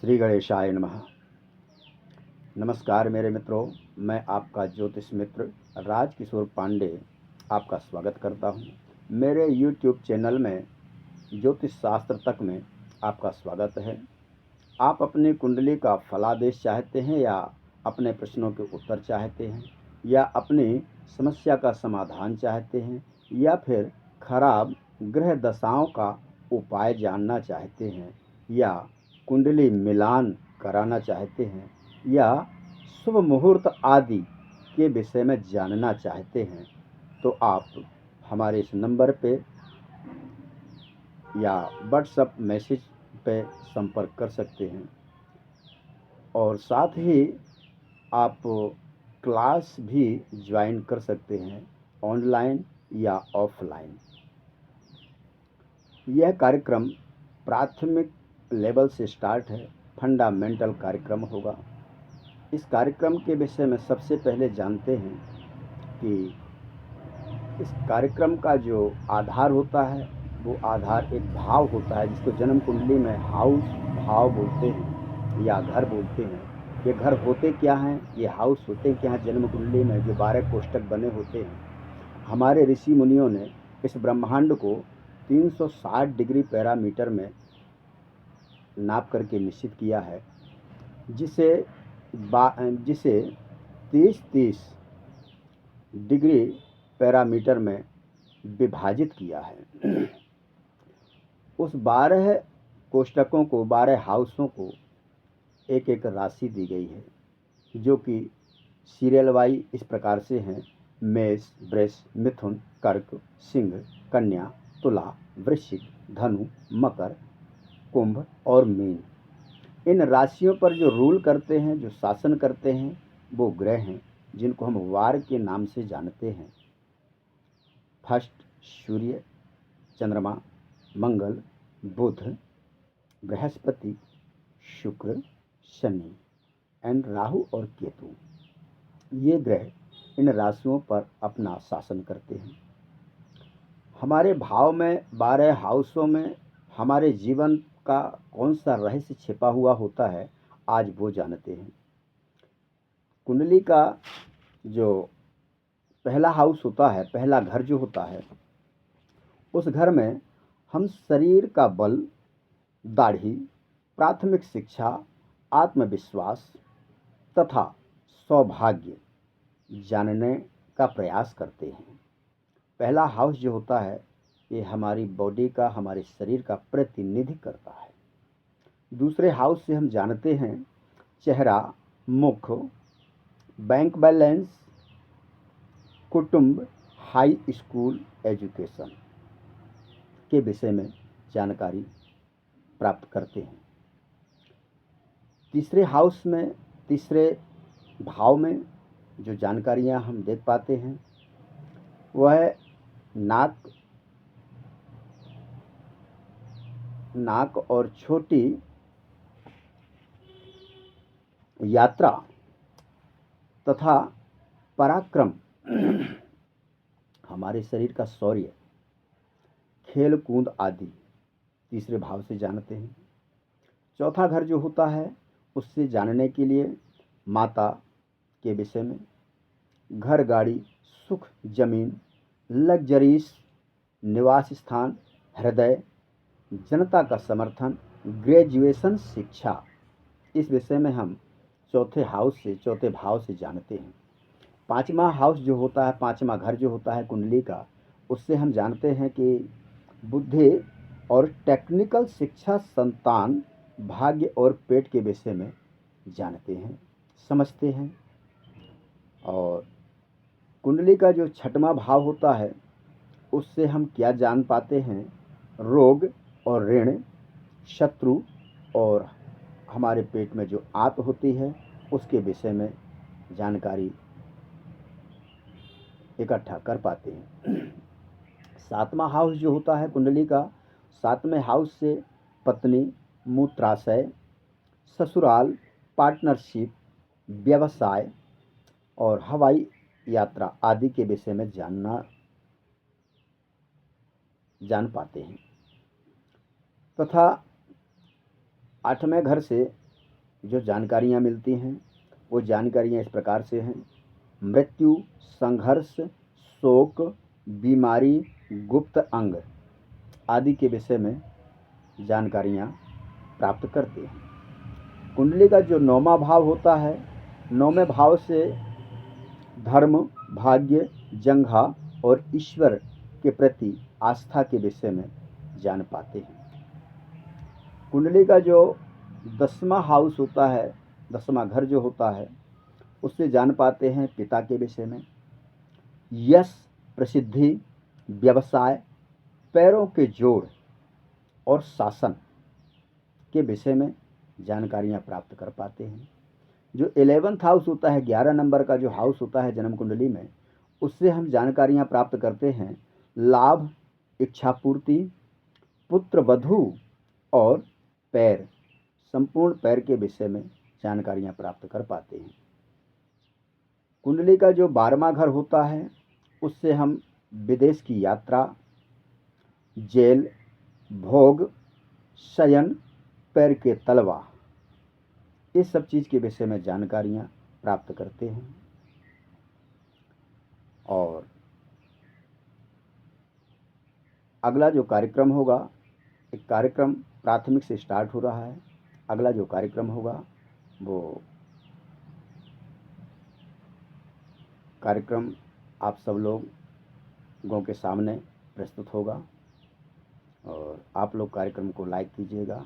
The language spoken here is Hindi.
श्री गणेशाय नमः। नमस्कार मेरे मित्रों, मैं आपका ज्योतिष मित्र राजकिशोर पांडे आपका स्वागत करता हूं। मेरे YouTube चैनल में ज्योतिष शास्त्र तक में आपका स्वागत है। आप अपनी कुंडली का फलादेश चाहते हैं या अपने प्रश्नों के उत्तर चाहते हैं या अपनी समस्या का समाधान चाहते हैं या फिर खराब ग्रह दशाओं का उपाय जानना चाहते हैं या कुंडली मिलान कराना चाहते हैं या शुभ मुहूर्त आदि के विषय में जानना चाहते हैं तो आप हमारे इस नंबर पे या व्हाट्सएप मैसेज पे संपर्क कर सकते हैं और साथ ही आप क्लास भी ज्वाइन कर सकते हैं ऑनलाइन या ऑफलाइन। यह कार्यक्रम प्राथमिक लेवल से स्टार्ट है, फंडामेंटल कार्यक्रम होगा। इस कार्यक्रम के विषय में सबसे पहले जानते हैं कि इस कार्यक्रम का जो आधार होता है वो आधार एक भाव होता है जिसको जन्म कुंडली में हाउस भाव बोलते हैं या घर बोलते हैं। ये घर होते क्या हैं, ये हाउस होते क्या हैं। जन्म कुंडली में जो 12 कोष्ठक बने होते हैं, हमारे ऋषि मुनियों ने इस ब्रह्मांड को 360 डिग्री पैरामीटर में नाप करके निश्चित किया है, जिसे 30-30 डिग्री पैरामीटर में विभाजित किया है। उस 12 कोष्ठकों को, 12 हाउसों को एक एक राशि दी गई है, जो कि सीरियल वाइज इस प्रकार से हैं: मेष, वृष, मिथुन, कर्क, सिंह, कन्या, तुला, वृश्चिक, धनु, मकर, कुंभ और मीन। इन राशियों पर जो रूल करते हैं, जो शासन करते हैं, वो ग्रह हैं जिनको हम वार के नाम से जानते हैं। फर्स्ट सूर्य, चंद्रमा, मंगल, बुध, बृहस्पति, शुक्र, शनि एंड राहु और केतु। ये ग्रह इन राशियों पर अपना शासन करते हैं। हमारे भाव में, 12 हाउसों में हमारे जीवन का कौन सा रहस्य छिपा हुआ होता है, आज वो जानते हैं। कुंडली का जो पहला हाउस होता है, पहला घर जो होता है, उस घर में हम शरीर का बल, दाढ़ी, प्राथमिक शिक्षा, आत्मविश्वास तथा सौभाग्य जानने का प्रयास करते हैं। पहला हाउस जो होता है, ये हमारी बॉडी का, हमारे शरीर का प्रतिनिधि करता है। दूसरे हाउस से हम जानते हैं चेहरा, मुख, बैंक बैलेंस, कुटुंब, हाई स्कूल एजुकेशन के विषय में जानकारी प्राप्त करते हैं। तीसरे हाउस में, तीसरे भाव में जो जानकारियां हम देख पाते हैं वह है नाक और छोटी यात्रा तथा पराक्रम, हमारे शरीर का शौर्य, खेल कूद आदि तीसरे भाव से जानते हैं। चौथा घर जो होता है, उससे जानने के लिए माता के विषय में, घर, गाड़ी, सुख, जमीन, लग्जरीज निवास स्थान, हृदय, जनता का समर्थन, ग्रेजुएशन शिक्षा, इस विषय में हम चौथे हाउस से, चौथे भाव से जानते हैं। पांचवा हाउस जो होता है, पांचवा घर जो होता है कुंडली का, उससे हम जानते हैं कि बुद्धि और टेक्निकल शिक्षा, संतान, भाग्य और पेट के विषय में जानते हैं, समझते हैं। और कुंडली का जो छठवां भाव होता है, उससे हम क्या जान पाते हैं? रोग और ऋण, शत्रु और हमारे पेट में जो आत होती है उसके विषय में जानकारी इकट्ठा कर पाते हैं। सातवां हाउस जो होता है कुंडली का, सातवें हाउस से पत्नी, मूत्राशय, ससुराल, पार्टनरशिप, व्यवसाय और हवाई यात्रा आदि के विषय में जान पाते हैं। तथा आठवें घर से जो जानकारियाँ मिलती हैं वो जानकारियाँ इस प्रकार से हैं। मृत्यु, संघर्ष, शोक, बीमारी, गुप्त अंग आदि के विषय में जानकारियाँ प्राप्त करते हैं। कुंडली का जो 9वां भाव होता है, 9वें भाव से धर्म, भाग्य, जंघा और ईश्वर के प्रति आस्था के विषय में जान पाते हैं। कुंडली का जो 10वां हाउस होता है, 10वां घर जो होता है, उससे जान पाते हैं पिता के विषय में। यश, प्रसिद्धि, व्यवसाय, पैरों के जोड़ और शासन के विषय में जानकारियाँ प्राप्त कर पाते हैं। जो 11th हाउस होता है, 11 नंबर का जो हाउस होता है जन्म कुंडली में, उससे हम जानकारियाँ प्राप्त करते हैं लाभ, इच्छा पूर्ति, पुत्र वधू और पैर, संपूर्ण पैर के विषय में जानकारियाँ प्राप्त कर पाते हैं। कुंडली का जो 12वां घर होता है, उससे हम विदेश की यात्रा, जेल, भोग, शयन, पैर के तलवा, इस सब चीज़ के विषय में जानकारियाँ प्राप्त करते हैं। और अगला जो कार्यक्रम होगा, एक कार्यक्रम प्राथमिक से स्टार्ट हो रहा है। अगला जो कार्यक्रम होगा वो कार्यक्रम आप सब लोगों के सामने प्रस्तुत होगा और आप लोग कार्यक्रम को लाइक कीजिएगा।